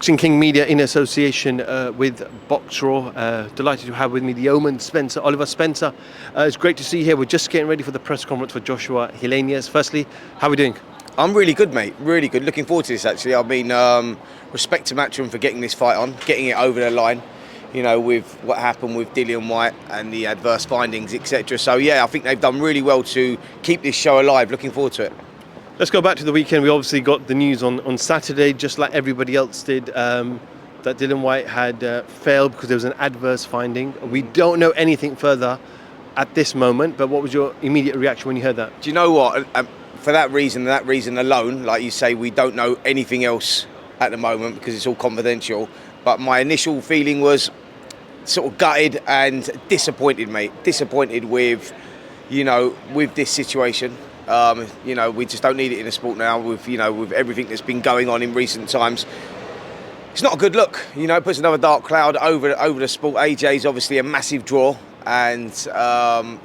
Boxing King Media in association with BoxRaw. Delighted to have with me the Oman Spencer, Oliver Spencer. It's great to see you here. We're just getting ready for the press conference for Joshua HELENIUS. Firstly, how are we doing? I'm really good, mate. Really good. Looking forward to this, actually. I mean, respect to Matchroom for getting this fight on, getting it over the line, you know, with what happened with Dillian Whyte and the adverse findings, etc. So, yeah, I think they've done really well to keep this show alive. Looking forward to it. Let's go back to the weekend. We obviously got the news on Saturday, just like everybody else did, that Dillian Whyte had failed because there was an adverse finding. We don't know anything further at this moment, but what was your immediate reaction when you heard that? Do you know what? For that reason alone, like you say, we don't know anything else at the moment because it's all confidential. But my initial feeling was sort of gutted and disappointed, mate. Disappointed with, you know, with this situation. You know, we just don't need it in the sport now with, you know, with everything that's been going on in recent times. It's not a good look, you know, it puts another dark cloud over the sport. AJ's obviously a massive draw and,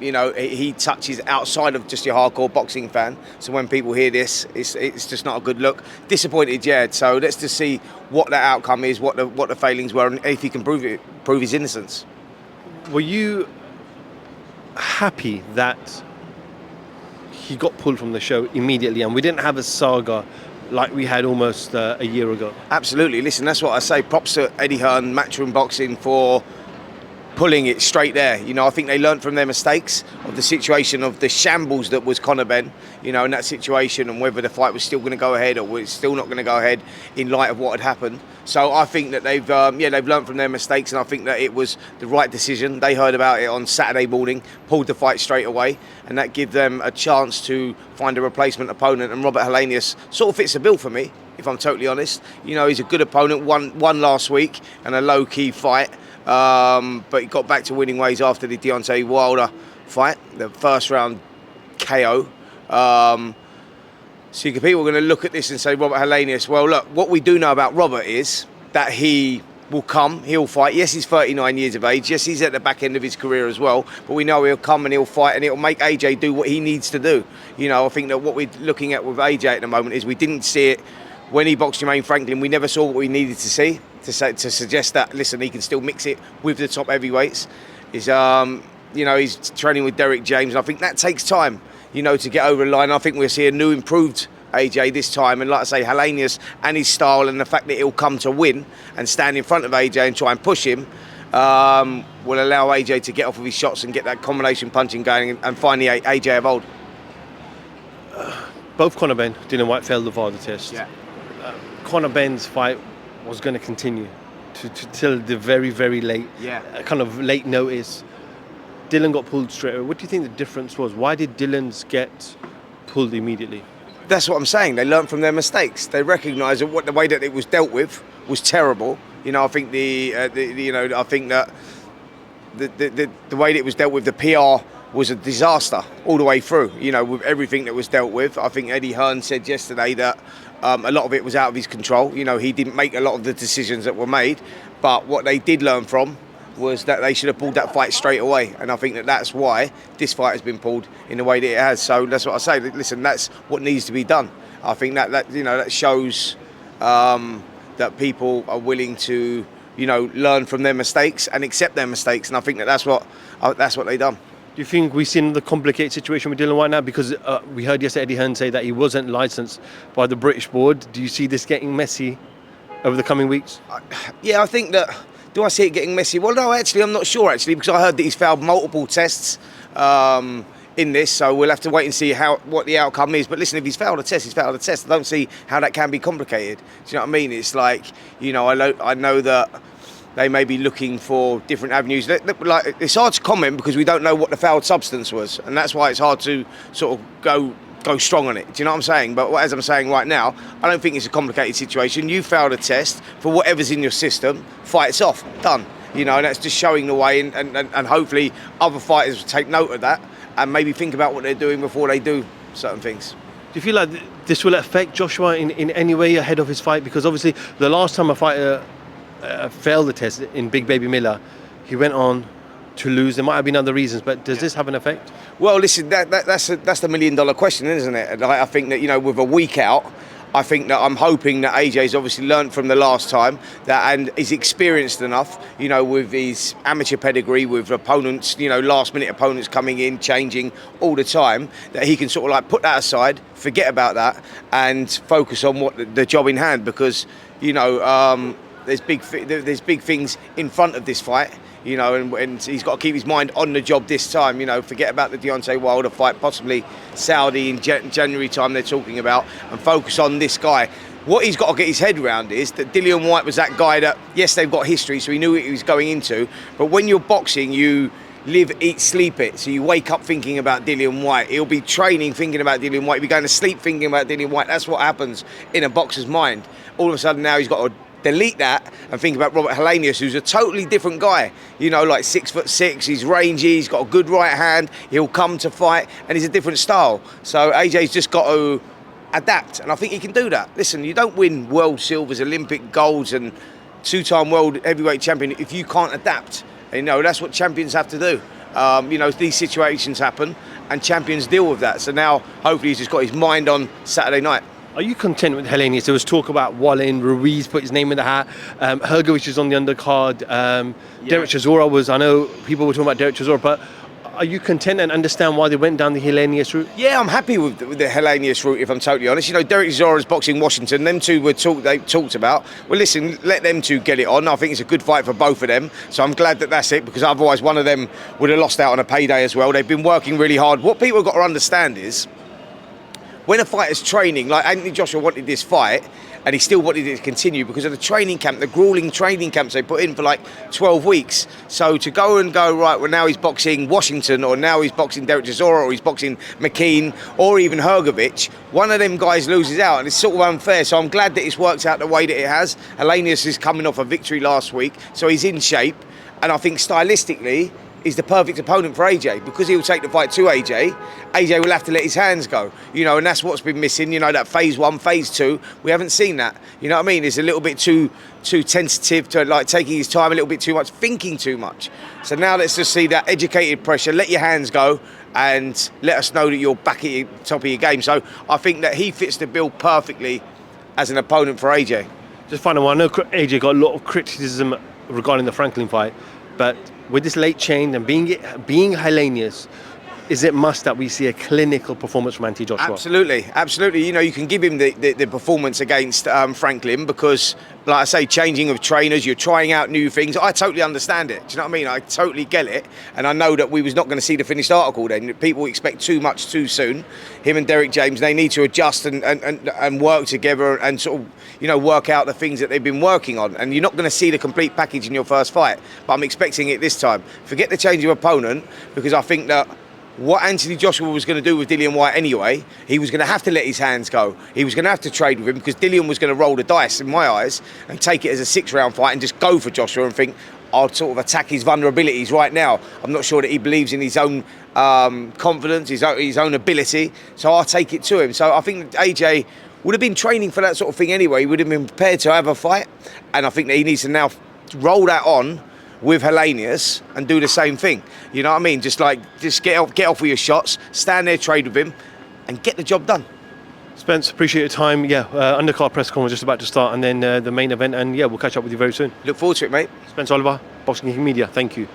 you know, he touches outside of just your hardcore boxing fan. So when people hear this, it's just not a good look. Disappointed, yeah. So let's just see what that outcome is, what the failings were, and if he can prove his innocence. Were you happy that he got pulled from the show immediately and we didn't have a saga like we had almost a year ago? Absolutely. Listen, that's what I say. Props to Eddie Hearn, Matchroom Boxing, for pulling it straight there. You know, I think they learned from their mistakes of the situation of the shambles that was Conor Benn, you know, in that situation, and whether the fight was still going to go ahead or was still not going to go ahead in light of what had happened. So I think that they've learned from their mistakes, and I think that it was the right decision. They heard about it on Saturday morning, pulled the fight straight away, and that gave them a chance to find a replacement opponent. And Robert Helenius sort of fits the bill for me, if I'm totally honest. You know, he's a good opponent, won last week, and a low-key fight. But he got back to winning ways after the Deontay Wilder fight, the first round KO. So people are going to look at this and say, Robert Helenius, well, look, what we do know about Robert is that he will come, he'll fight. Yes, he's 39 years of age. Yes, he's at the back end of his career as well. But we know he'll come and he'll fight and it'll make AJ do what he needs to do. You know, I think that what we're looking at with AJ at the moment is we didn't see it when he boxed Jermaine Franklin. We never saw what we needed to see to suggest that, listen, he can still mix it with the top heavyweights. You know, he's training with Derek James, and I think that takes time, you know, to get over the line. I think we'll see a new, improved AJ this time, and like I say, Helenius and his style and the fact that he'll come to win and stand in front of AJ and try and push him will allow AJ to get off of his shots and get that combination punching going and find the AJ of old. Both Conor Benn, Dillian Whyte failed the VAR test. Yeah. Conor Benn's fight was going to continue till the very, very late, kind of late notice. Dillian got pulled straight away. What do you think the difference was? Why did Dillian's get pulled immediately? That's what I'm saying. They learned from their mistakes. They recognised that the way that it was dealt with was terrible. You know, I think I think that the way that it was dealt with, the PR was a disaster all the way through. You know, with everything that was dealt with. I think Eddie Hearn said yesterday that a lot of it was out of his control. You know, he didn't make a lot of the decisions that were made. But what they did learn from was that they should have pulled that fight straight away. And I think that that's why this fight has been pulled in the way that it has. So that's what I say. Listen, that's what needs to be done. I think that you know, that shows that people are willing to, you know, learn from their mistakes and accept their mistakes. And I think that that's what they've done. Do you think we've seen the complicated situation with Dillian Whyte now? Because we heard yesterday Eddie Hearn say that he wasn't licensed by the British board. Do you see this getting messy over the coming weeks? Yeah, I think that. Do I see it getting messy? Well, no, actually, I'm not sure, actually, because I heard that he's failed multiple tests in this, so we'll have to wait and see what the outcome is. But listen, if he's failed a test, he's failed a test. I don't see how that can be complicated. Do you know what I mean? It's like, you know, I know that they may be looking for different avenues. Like, it's hard to comment because we don't know what the fouled substance was, and that's why it's hard to sort of go strong on it. Do you know what I'm saying? But as I'm saying right now, I don't think it's a complicated situation. You failed a test for whatever's in your system, fight's off, done. You know, and that's just showing the way, and hopefully other fighters will take note of that and maybe think about what they're doing before they do certain things. Do you feel like this will affect Joshua in any way ahead of his fight? Because obviously the last time a fighter failed the test in Big Baby Miller, he went on to lose. There might have been other reasons, but does this have an effect? Well, listen, that's the $1 million question, isn't it? I think that, you know, with a week out, I think that I'm hoping that AJ's obviously learnt from the last time and is experienced enough, you know, with his amateur pedigree, with opponents, you know, last minute opponents coming in, changing all the time, that he can sort of like put that aside, forget about that, and focus on what the job in hand, because, you know, there's big things in front of this fight. You know, and he's got to keep his mind on the job this time. You know, forget about the Deontay Wilder fight, possibly Saudi in January time they're talking about, and focus on this guy. What he's got to get his head around is that Dillian Whyte was that guy that, yes, they've got history, so he knew what he was going into, but when you're boxing, you live, eat, sleep it. So you wake up thinking about Dillian Whyte. He'll be training thinking about Dillian Whyte. He'll be going to sleep thinking about Dillian Whyte. That's what happens in a boxer's mind. All of a sudden now he's got to delete that and think about Robert Helenius, who's a totally different guy. You know, like 6'6", he's rangy, he's got a good right hand, he'll come to fight, and he's a different style. So AJ's just got to adapt, and I think he can do that. Listen, you don't win world silvers, Olympic golds, and two-time world heavyweight champion if you can't adapt. And, you know, that's what champions have to do. You know, these situations happen, and champions deal with that. So now, hopefully, he's just got his mind on Saturday night. Are you content with Helenius? There was talk about Wallin, Ruiz put his name in the hat, Hrgović is on the undercard, Derek Chisora was, I know people were talking about Derek Chisora, but are you content and understand why they went down the Helenius route? Yeah, I'm happy with the Helenius route, if I'm totally honest. You know, Derek Chisora's boxing Washington, them two they talked about. Well, listen, let them two get it on. I think it's a good fight for both of them. So I'm glad that that's it, because otherwise one of them would have lost out on a payday as well. They've been working really hard. What people have got to understand is, when a fighter's training, like Anthony Joshua wanted this fight, and he still wanted it to continue because of the training camp, the grueling training camps they put in for like 12 weeks. So to go, right, well, now he's boxing Washington, or now he's boxing Derek Chisora, or he's boxing McKean, or even Hrgović, one of them guys loses out, and it's sort of unfair. So I'm glad that it's worked out the way that it has. Helenius is coming off a victory last week, so he's in shape, and I think stylistically, is the perfect opponent for AJ, because he'll take the fight to AJ. AJ will have to let his hands go, you know, and that's what's been missing. You know, that phase 1, phase 2, we haven't seen that. You know what I mean? It's a little bit too tentative, to like taking his time a little bit too much, thinking too much. So now let's just see that educated pressure. Let your hands go and let us know that you're back at the top of your game. So I think that he fits the bill perfectly as an opponent for AJ. Just final one. I know AJ got a lot of criticism regarding the Franklin fight, but with this late change and being Helenius, is it must that we see a clinical performance from Anthony Joshua? Absolutely, absolutely. You know, you can give him the performance against Franklin, because, like I say, changing of trainers, you're trying out new things. I totally understand it. Do you know what I mean? I totally get it. And I know that we was not going to see the finished article then. People expect too much too soon. Him and Derek James, they need to adjust and work together and sort of, you know, work out the things that they've been working on. And you're not going to see the complete package in your first fight. But I'm expecting it this time. Forget the change of opponent, because I think that what Anthony Joshua was going to do with Dillian Whyte anyway, he was going to have to let his hands go. He was going to have to trade with him, because Dillian was going to roll the dice, in my eyes, and take it as a 6-round fight and just go for Joshua and think, I'll sort of attack his vulnerabilities right now. I'm not sure that he believes in his own confidence, his own ability, so I'll take it to him. So I think that AJ would have been training for that sort of thing anyway. He would have been prepared to have a fight, and I think that he needs to now roll that on with Helenius and do the same thing. You know what I mean? Just get off with your shots, stand there, trade with him, and get the job done. Spence, appreciate your time. Yeah, undercard press conference just about to start, and then the main event, and yeah, we'll catch up with you very soon. Look forward to it, mate. Spence Oliver, Boxing King Media, thank you.